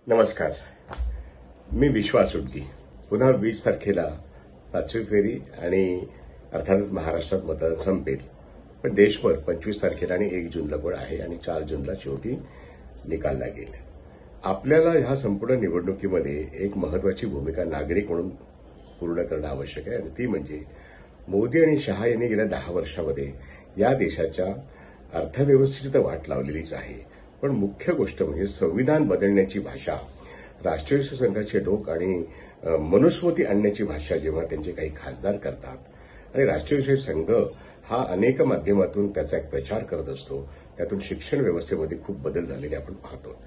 नमस्कार. मी विश्वास उडगी. पुन्हा 20 तारखेला 5वी फेरी आणि अर्थातच महाराष्ट्रात मतदान संपेल. पण देशभर 25 तारखेला आणि 1 जूनला पण आहे आणि 4 जूनला शेवटी निकाल लागेल. आपल्याला ह्या संपूर्ण निवडणुकीमध्ये एक महत्वाची भूमिका नागरिक म्हणून पूर्ण करणं आवश्यक आहे आणि ती म्हणजे मोदी आणि शहा यांनी गेल्या 10 वर्षामध्ये या देशाच्या अर्थव्यवस्थेची तर वाट लावलेलीच आहे. पण मुख्य गोष्ट म्हणजे संविधान बदलण्याची भाषा, राष्ट्रीय संघाचे डोक आणि मनुस्मृती आणण्याची भाषा जेव्हा त्यांचे काही खासदार करतात आणि राष्ट्रीय संघ हा अनेक माध्यमातून त्याचा एक प्रचार करत असतो, त्यातून शिक्षण व्यवस्थेमध्ये खूप बदल झालेले आपण पाहतो.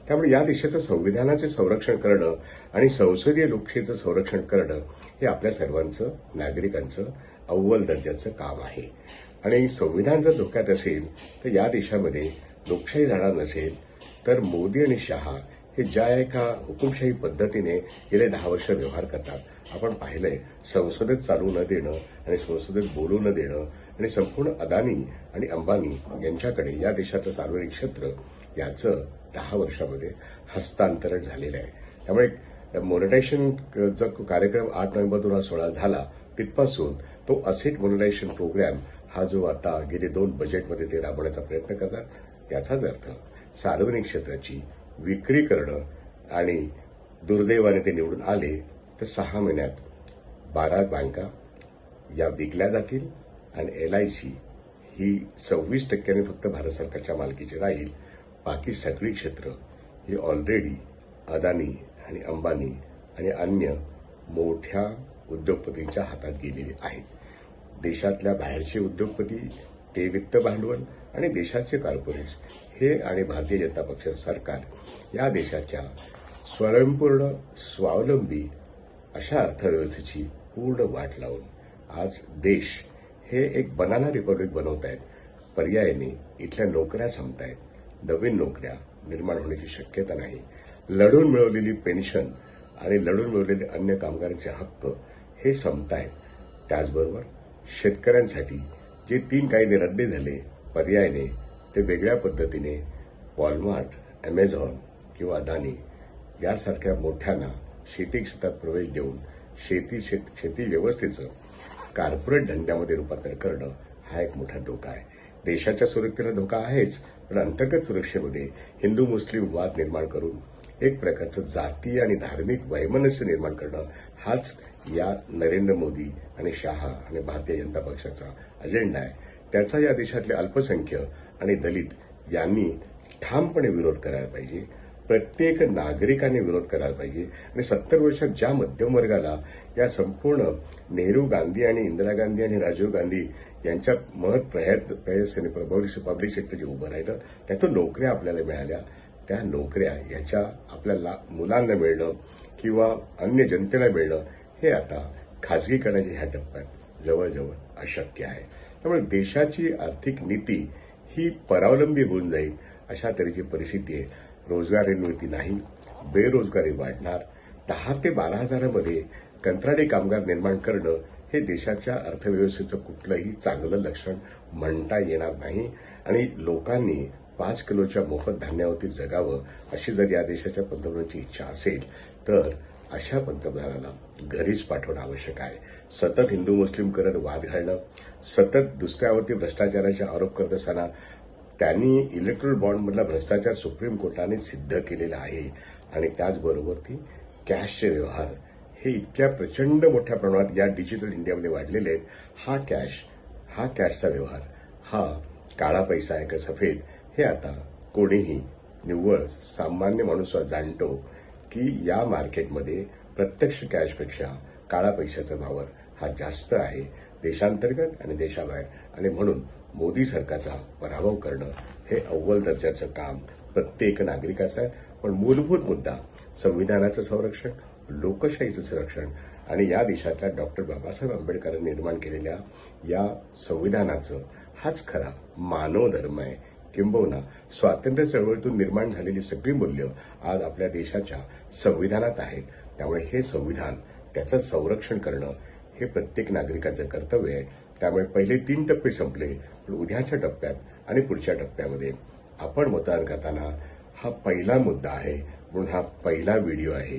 त्यामुळे या देशाचं संविधानाचे संरक्षण करणं आणि संसदीय लोकशाहीचं संरक्षण करणं हे आपल्या सर्वांचं, नागरिकांचं अव्वल दर्जाचं काम आहे. आणि संविधान जर धोक्यात असेल तर या देशामध्ये लोकशाही राहणार नसेल. तर मोदी आणि शहा हे ज्या एका हुकुमशाही पद्धतीने गेले 10 वर्ष व्यवहार करतात, आपण पाहिलंय. संसदेत चालू न देणं आणि संसदेत बोलू न देणं आणि संपूर्ण अदानी आणि अंबानी यांच्याकडे या देशातलं सार्वजनिक क्षेत्र याचं 10 वर्षामध्ये हस्तांतरण झालेलं आहे. त्यामुळे मॉनिटायझेशनचा कार्यक्रम 8 नोव्हेंबर 2016 झाला, तिथपासून तो असेट मॉनिटायझेशन प्रोग्राम हा जो आता गेले 2 बजेटमध्ये ते राबवण्याचा प्रयत्न करतात, याचाच अर्थ सार्वजनिक क्षेत्राची विक्री करणं. आणि दुर्दैवाने ते निवडून आले तर 6 महिन्यात 12 बँका या विकल्या जातील आणि LIC ही 26% फक्त भारत सरकारच्या मालकीची राहील. बाकी सगळी क्षेत्र ही ऑलरेडी अदानी आणि अंबानी आणि अन्य मोठ्या उद्योगपतींच्या हातात गेलेली आहेत. देशातल्या बाहेरचे उद्योगपती, ते वित्त भांडवल आणि देशाचे कॉर्पोरेट्स हे आणि भारतीय जनता पक्ष सरकार या देशाच्या स्वयंपूर्ण स्वावलंबी अशा अर्थव्यवस्थेची पूर्ण वाट लावून आज देश हे एक बनाना रिपब्लिक बनवत आहेत. पर्यायाने इथल्या नोकऱ्या संपतायत, नवीन नोकऱ्या निर्माण होण्याची शक्यता नाही. लढून मिळवलेली पेन्शन आणि लढून मिळवलेले अन्य कामगारांचे हक्क हे संपतायत. त्याचबरोबर शेतकऱ्यांसाठी जे 3 कायदे रद्द झाले, पर्यायाने ते वेगळ्या पद्धतीने वॉलमार्ट, अमेझॉन किंवा अदानी यासारख्या मोठ्यांना शेती क्षेत्रात प्रवेश देऊन शेती व्यवस्थेचं कॉर्पोरेट धंद्यामध्ये रूपांतर करणं हा एक मोठा धोका आहे. देशाच्या सुरक्षेला धोका आहेच, पण अंतर्गत सुरक्षेमध्ये हिंदू मुस्लिम वाद निर्माण करून एक प्रकारचं जातीय आणि धार्मिक वैमनस्य निर्माण करणं हाच या नरेंद्र मोदी आणि शहा आणि भारतीय जनता पक्षाचा अजेंडा आहे. त्याचा या देशातले अल्पसंख्याक आणि दलित यांनी ठामपणे विरोध करायला पाहिजे. प्रत्येक नागरिकाने विरोध करायला पाहिजे. आणि 70 वर्षात ज्या मध्यमवर्गाला या संपूर्ण नेहरू, गांधी आणि इंदिरा गांधी आणि राजीव गांधी यांच्या प्रयत्नाने पब्लिक सेक्टर जे उभं राहिलं, त्यातून नोकऱ्या आपल्याला मिळाल्या, त्या नोकऱ्या याच्या आपल्याला मुलांना मिळणं किंवा अन्य जनतेला मिळणं हे आता खासगीकरणाच्या ह्या टप्प्यात जवळजवळ अशक्य आहे. त्यामुळे देशाची आर्थिक नीती ही परावलंबी होऊन जाईल अशा तऱ्हेची परिस्थिती आहे. रोजगार निर्मिती नाही, बेरोजगारी वाढणार. 10 ते 12 हजारामध्ये कंत्राटी कामगार निर्माण करणं हे देशाच्या अर्थव्यवस्थेचं कुठलंही चांगलं लक्षण म्हणता येणार नाही. आणि लोकांनी 5 किलोच्या मोफत धान्यावरती जगावं अशी जर या देशाच्या पंतप्रधानांची इच्छा असेल तर अशा पंतप्रधानाला घरीच पाठवणं आवश्यक आहे. सतत हिंदू मुस्लिम करत वाद घालणं, सतत दुसऱ्यावरती भ्रष्टाचाराचे आरोप करत असताना त्यांनी इलेक्ट्रल बॉन्डमधला भ्रष्टाचार सुप्रीम कोर्टाने सिद्ध केलेला आहे. आणि त्याचबरोबर ती कॅशचे व्यवहार हे इतक्या प्रचंड मोठ्या प्रमाणात या डिजिटल इंडियामध्ये वाढलेले आहेत. हा कॅशचा व्यवहार, हा काळा पैसा आहे का सफेद, हे आता कोणीही निव्वळ सामान्य माणूस जाणतो की या मार्केटमध्ये प्रत्यक्ष कॅशपेक्षा काळा पैशाचा वावर हा जास्त आहे देशांतर्गत आणि देशाबाहेर. आणि म्हणून मोदी सरकारचा पराभव करणं हे अव्वल दर्जाचं काम प्रत्येक नागरिकाचं आहे. पण मूलभूत मुद्दा संविधानाचं संरक्षण, लोकशाहीचं संरक्षण आणि या देशातल्या डॉक्टर बाबासाहेब आंबेडकरांनी निर्माण केलेल्या या संविधानाचं हाच खरा मानव धर्म आहे. किंबहुना स्वातंत्र्य चळवळीतून निर्माण झालेली सगळी मूल्य आज आपल्या देशाच्या संविधानात आहेत. त्यामुळे हे संविधान, त्याचं संरक्षण करणं हे प्रत्येक नागरिकाचं कर्तव्य आहे. त्यामुळे पहिले 3 टप्पे संपले, पण उद्याच्या टप्प्यात आणि पुढच्या टप्प्यामध्ये आपण मतदान करताना हा पहिला मुद्दा आहे. म्हणून हा पहिला व्हिडिओ आहे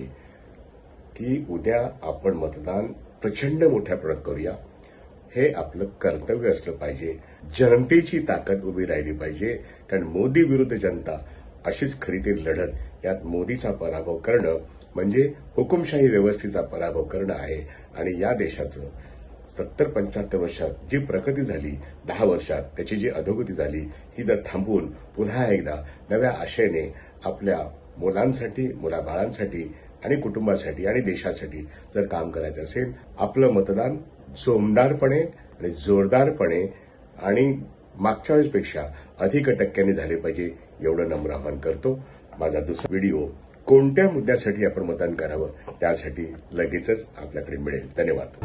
की उद्या आपण मतदान प्रचंड मोठ्या प्रमाणात करूया. हे आपलं कर्तव्य असलं पाहिजे. जनतेची ताकद उभी राहिली पाहिजे. कारण मोदी विरुद्ध जनता अशीच खरी ती लढत. यात मोदीचा पराभव करणं म्हणजे हुकुमशाही व्यवस्थेचा पराभव करणं आहे. आणि या देशाचं 70-75 वर्षात जी प्रगती झाली, 10 वर्षात त्याची जी अधोगती झाली, ही जर थांबवून पुन्हा एकदा नव्या आशेने आपल्या मुलांसाठी, मुलाबाळांसाठी आणि कुटुंबासाठी आणि देशासाठी जर काम करायचं असेल, आपलं मतदान जोमदारपणे आणि जोरदारपणे आणि मागच्या वेळेसपेक्षा अधिक टक्क्यांनी झाले पाहिजे, एवढं नम्र आवाहन करतो. माझा दुसरा व्हिडिओ कोणत्या मुद्द्यासाठी आपण मतदान करावं त्यासाठी लगेचच आपल्याकडे मिळेल. धन्यवाद.